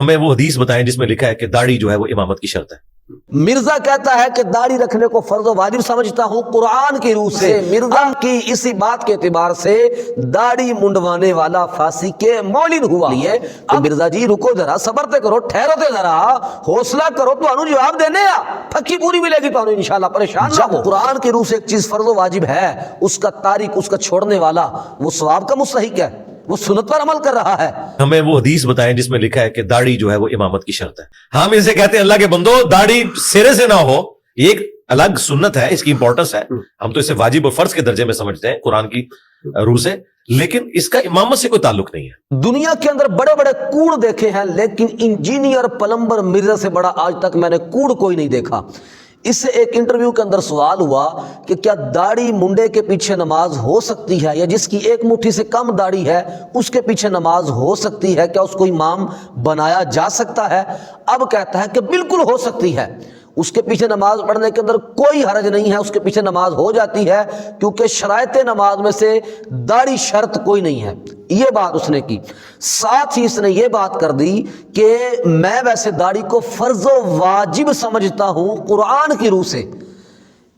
हमें वो हदीस बताएं जिसमें लिखा है कि दाढ़ी जो है वो इमामत की शर्त है। मिर्जा कहता है कि दाढ़ी रखने को फर्ज वाजिब समझता हूँ कुरान की रूह से। मिर्जा की इसी बात के एतबार से दाढ़ी मुंडवाने वाला फांसी के मौलिन हुआ। अब मिर्जा जी रुको जरा, सबर करो, ठहरो ते जरा, हौसला करो, तो जवाब देने आ फक्की पूरी मिलेगी तो इंशाल्लाह, परेशान ना हो। कुरान की रूह से एक चीज फर्ज वाजिब है, उसका तारिक, उसका छोड़ने वाला वो सवाब का मुस्तहिक है, वो सुन्नत पर अमल कर रहा है। हमें वो हदीस बताएं जिसमें लिखा है कि दाढ़ी जो है वो इमामत की शर्त है। हम इसे कहते हैं अल्लाह के बंदो, दाढ़ी सिरे से ना हो, एक अलग सुन्नत है, इसकी इंपॉर्टेंस है, हम तो इसे वाजिब और फर्ज के दर्जे में समझते हैं कुरान की रूह से, लेकिन इसका इमामत से कोई ताल्लुक नहीं है। दुनिया के अंदर बड़े बड़े कूड़ देखे हैं, लेकिन इंजीनियर, प्लम्बर, मिर्जा से बड़ा आज तक मैंने कूड़ कोई नहीं देखा। इससे एक इंटरव्यू के अंदर सवाल हुआ कि क्या दाढ़ी मुंडे के पीछे नमाज हो सकती है, या जिसकी एक मुट्ठी से कम दाढ़ी है उसके पीछे नमाज हो सकती है, क्या उसको इमाम बनाया जा सकता है? अब कहता है कि बिल्कुल हो सकती है, उसके पीछे नमाज पढ़ने के अंदर कोई हरज नहीं है, उसके पीछे नमाज हो जाती है, क्योंकि शरायत नमाज में से दाढ़ी शर्त कोई नहीं है। ये बात उसने की। साथ ही इसने ये बात कर दी कि मैं वैसे दाढ़ी को फर्ज वाजिब समझता हूं कुरान की रूह से।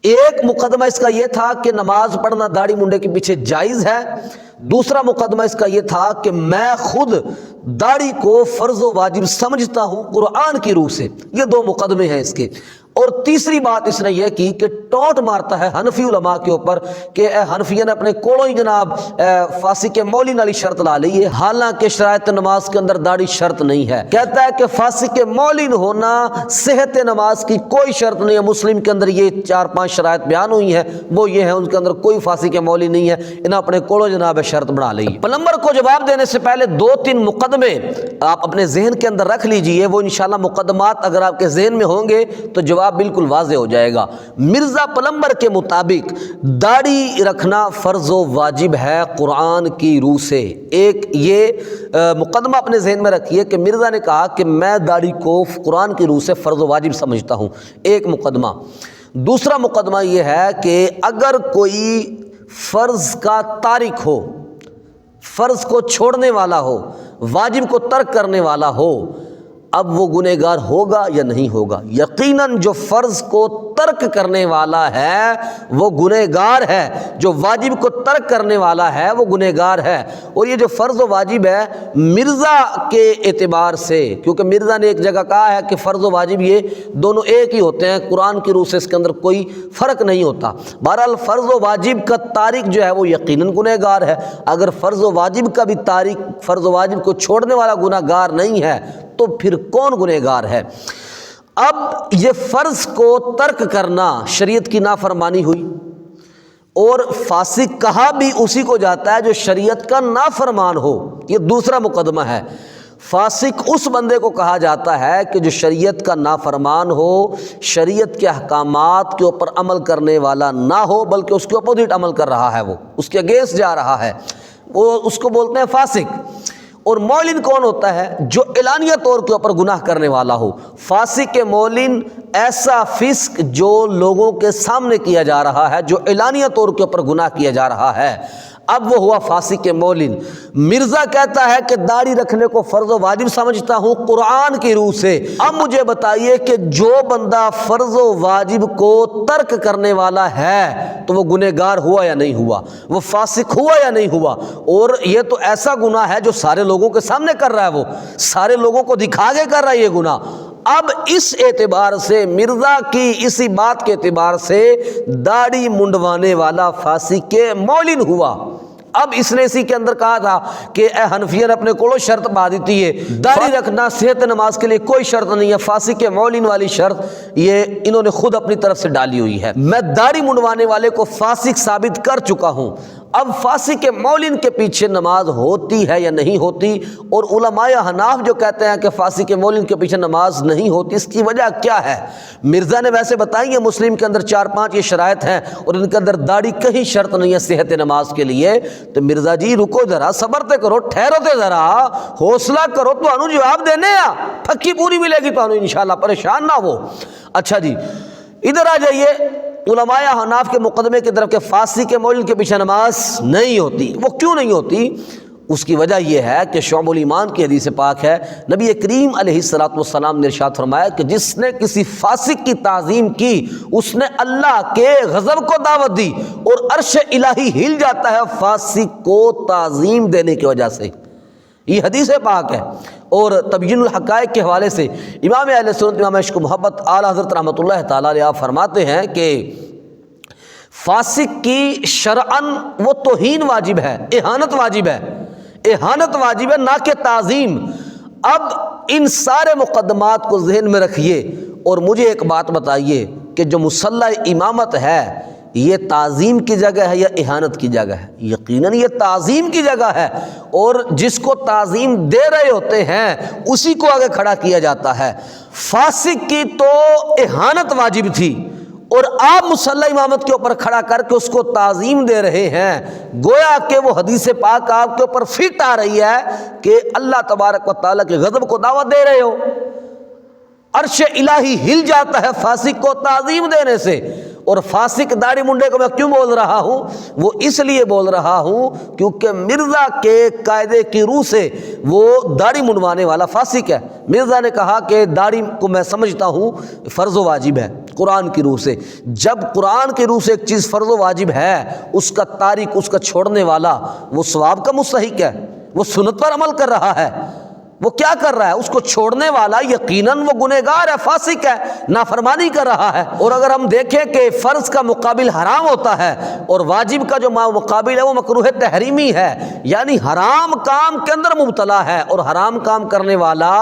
एक मुकदमा इसका यह था कि नमाज पढ़ना दाढ़ी मुंडे के पीछे जायज है, दूसरा मुकदमा इसका यह था कि मैं खुद दाढ़ी को फर्ज वाजिब समझता हूं कुरान की रूह से। ये दो मुकदमे हैं इसके। और तीसरी बात इसने यह की कि टोंट मारता है हनफी उलमा के ऊपर कि हनफिया ने अपने कोलों ही जनाब फांसी के मौलिन वाली शर्त ला ली है, हालांकि शरायत नमाज के अंदर दाढ़ी शर्त नहीं है। कहता है कि फांसी के मौलिन होना सेहत नमाज की कोई शर्त नहीं है। मुस्लिम के अंदर ये 4-5 शरायत बयान हुई है, वो ये है उनके अंदर कोई फांसी के मौलिन नहीं है, इन्हें अपने कोलों जनाब शर्त बना ली। प्लम्बर को जवाब देने से पहले 2-3 मुकदमे आप अपने जहन के अंदर रख लीजिए, वो इंशाल्लाह मुकदमात अगर आपके जहन में होंगे तो जवाब बिल्कुल वाज़ेह हो जाएगा। मिर्जा प्लम्बर के मुताबिक दाढ़ी रखना फर्जो वाजिब है कुरान की रूह से। एक ये मुकदमा अपने जहन में रखिए कि मिर्जा ने कहा कि मैं दाढ़ी को कुरान की रूह से फर्जो वाजिब समझता हूं, एक मुकदमा। दूसरा मुकदमा ये है कि अगर कोई फर्ज का तारिक हो, फर्ज को छोड़ने वाला हो, वाजिब को तर्क करने वाला हो, अब वो गुनहगार होगा या नहीं होगा? यकीनन जो फर्ज को तर्क करने वाला है वो गुनहगार है, जो वाजिब को तर्क करने वाला है वो गुनहगार है। और ये जो फ़र्ज व वाजिब है मिर्ज़ा के एतबार से, क्योंकि मिर्ज़ा ने एक जगह कहा है कि फ़र्ज व वाजिब ये दोनों एक ही होते हैं, कुरान की रूह से इसके अंदर कोई फ़र्क नहीं होता। बहरहाल फ़र्ज व वाजिब का तारिक जो है वो यकीनन गुनहगार है। अगर फ़र्ज व वाजिब का भी तारिक, फ़र्ज व वाजिब को छोड़ने वाला गुनहगार नहीं है तो फिर कौन गुनहगार है? अब ये फर्ज को तर्क करना शरीयत की नाफरमानी हुई, और फासिक कहा भी उसी को जाता है जो शरीयत का नाफरमान हो। ये दूसरा मुकदमा है। फासिक उस बंदे को कहा जाता है कि जो शरीयत का नाफरमान हो, शरीयत के अहकामात के ऊपर अमल करने वाला ना हो, बल्कि उसके अपोजिट अमल कर रहा है, वो उसके अगेंस्ट जा रहा है, वो उसको बोलते हैं फासिक। और मौलिन कौन होता है? जो एलानिया तौर के ऊपर गुनाह करने वाला हो। फासिक के मौलिन ऐसा फिस्क जो लोगों के सामने किया जा रहा है, जो एलानिया तौर के ऊपर गुनाह किया जा रहा है, अब वो हुआ फासिक के मौलिन। मिर्जा कहता है कि दाढ़ी रखने को फर्ज वाजिब समझता हूं कुरान की रूह से। अब मुझे बताइए कि जो बंदा फर्ज वाजिब को तर्क करने वाला है तो वो गुनहगार हुआ या नहीं हुआ, वो फासिक हुआ या नहीं हुआ? और ये तो ऐसा गुनाह है जो सारे लोगों के सामने कर रहा है, वो सारे लोगों को दिखा के कर रहा है ये गुनाह। अब इस एतबार से, मिर्जा की इसी बात के एतबार से, दाढ़ी मुंडवाने वाला फांसी के मौलिन हुआ। अब इसने इसी के अंदर कहा था कि हनफिया ने अपने कोलों शर्त बा दी है, दाढ़ी रखना सेहत नमाज के लिए कोई शर्त नहीं है, फांसी के मौलिन वाली शर्त ये इन्होंने खुद अपनी तरफ से डाली हुई है। मैं दाढ़ी मुंडवाने वाले को फासिक साबित कर चुका हूं। अब फांसी के मौलिन के पीछे नमाज होती है या नहीं होती? और उलमाए हनाफ जो कहते हैं कि फांसी के मौलिन के पीछे नमाज नहीं होती, इसकी वजह क्या है? मिर्जा ने वैसे बताई है, मुस्लिम के अंदर 4-5 ये शरायत हैं और इनके अंदर दाढ़ी कहीं शर्त नहीं है सेहत नमाज के लिए। तो मिर्जा जी रुको जरा, सबर करो, ठहरो ते जरा, हौसला करो, तो जवाब देने आ फक्की पूरी मिलेगी तो इंशाल्लाह, परेशान ना हो। अच्छा जी, इधर आ जाइए उलमाए हनाफ के मुकदमे की तरफ के फांसी के मौलिन के पीछे नमाज नहीं होती। वो क्यों नहीं होती? اس کی وجہ یہ ہے کہ شعب الایمان کی حدیث پاک ہے، نبی کریم علیہ الصلوۃ والسلام نے ارشاد فرمایا کہ جس نے کسی فاسق کی تعظیم کی اس نے اللہ کے غضب کو دعوت دی، اور عرش الہی ہل جاتا ہے فاسق کو تعظیم دینے کی وجہ سے۔ یہ حدیث پاک ہے۔ اور تبیین الحقائق کے حوالے سے امام اہل سنت امام عشق و محبت اعلیٰ حضرت رحمۃ اللہ تعالیٰ علیہ آپ فرماتے ہیں کہ فاسق کی شرعاً وہ توہین واجب ہے، اہانت واجب ہے، اہانت واجب ہے، نہ کہ تعظیم۔ اب ان سارے مقدمات کو ذہن میں رکھیے اور مجھے ایک بات بتائیے کہ جو مصلی امامت ہے یہ تعظیم کی جگہ ہے یا اہانت کی جگہ ہے؟ یقیناً یہ تعظیم کی جگہ ہے، اور جس کو تعظیم دے رہے ہوتے ہیں اسی کو آگے کھڑا کیا جاتا ہے۔ فاسق کی تو اہانت واجب تھی اور آپ مصلی امامت کے اوپر کھڑا کر کے اس کو تعظیم دے رہے ہیں، گویا کہ وہ حدیث پاک آپ کے اوپر فٹ آ رہی ہے کہ اللہ تبارک و تعالیٰ کے غضب کو دعوت دے رہے ہو۔ عرش الہی ہل جاتا ہے فاسق کو تعظیم دینے سے۔ اور فاسق داڑھی منڈے کو میں کیوں بول رہا ہوں؟ وہ اس لیے بول رہا ہوں کیونکہ مرزا کے قاعدے کی روح سے وہ داڑھی منڈوانے والا فاسق ہے۔ مرزا نے کہا کہ داڑھی کو میں سمجھتا ہوں فرض و واجب ہے قرآن کی روح سے۔ جب قرآن کی روح سے ایک چیز فرض و واجب ہے، اس کا تارک، اس کا چھوڑنے والا وہ ثواب کا مستحق ہے، وہ سنت پر عمل کر رہا ہے۔ وہ کیا کر رہا ہے؟ اس کو چھوڑنے والا یقیناً وہ گنہگار ہے، فاسق ہے، نافرمانی کر رہا ہے۔ اور اگر ہم دیکھیں کہ فرض کا مقابل حرام ہوتا ہے اور واجب کا جو مقابل ہے وہ مکروہ تحریمی ہے، یعنی حرام کام کے اندر مبتلا ہے، اور حرام کام کرنے والا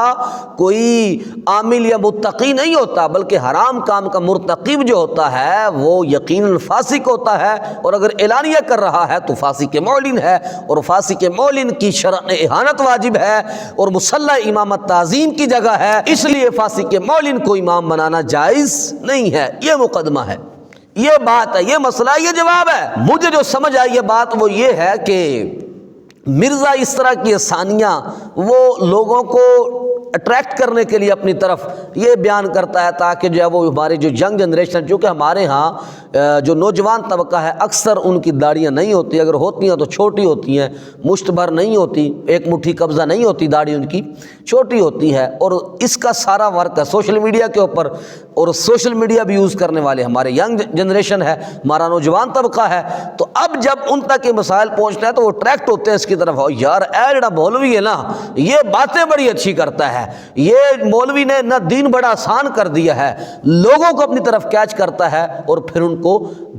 کوئی عامل یا متقی نہیں ہوتا، بلکہ حرام کام کا مرتکب جو ہوتا ہے وہ یقیناً فاسق ہوتا ہے، اور اگر اعلانیہ کر رہا ہے تو فاسق معلن ہے، اور فاسق معلن کی شرع اہانت واجب ہے، اور مصلی امامت تعظیم کی جگہ ہے، اس لیے فاسق معلن کو امام بنانا جائز نہیں ہے۔ یہ مقدمہ ہے، یہ بات ہے، یہ مسئلہ، یہ جواب ہے۔ مجھے جو سمجھ آئی یہ بات وہ یہ ہے کہ مرزا اس طرح کی آسانیاں وہ لوگوں کو اٹریکٹ کرنے کے لیے اپنی طرف یہ بیان کرتا ہے تاکہ جو ہے وہ ہماری جو ینگ جنریشن، چونکہ ہمارے ہاں جو نوجوان طبقہ ہے اکثر ان کی داڑیاں نہیں ہوتی، اگر ہوتی ہیں تو چھوٹی ہوتی ہیں، مشت بھر نہیں ہوتی، ایک مٹھی قبضہ نہیں ہوتی، داڑھی ان کی چھوٹی ہوتی ہے۔ اور اس کا سارا ورک ہے سوشل میڈیا کے اوپر، اور سوشل میڈیا بھی یوز کرنے والے ہمارے ینگ جنریشن ہے، ہمارا نوجوان طبقہ ہے۔ تو اب جب ان تک یہ مسائل پہنچتے ہیں تو وہ اٹریکٹ ہوتے ہیں اس کی طرف، یار اے جڑا مولوی ہے نا یہ باتیں بڑی اچھی کرتا ہے، یہ مولوی نے نہ دین بڑا آسان کر دیا ہے، لوگوں کو اپنی طرف کیچ کرتا ہے اور پھر ان کو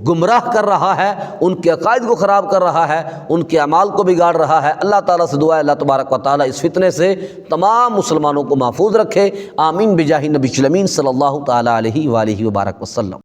گمراہ کر رہا ہے، ان کے عقائد کو خراب کر رہا ہے، ان کے اعمال کو بگاڑ رہا ہے۔ اللہ تعالیٰ سے دعا ہے اللہ تبارک و تعالیٰ اس فتنے سے تمام مسلمانوں کو محفوظ رکھے، آمین بجاہ نبی الامین صلی اللہ تعالیٰ علیہ وآلہ وبارک وسلم۔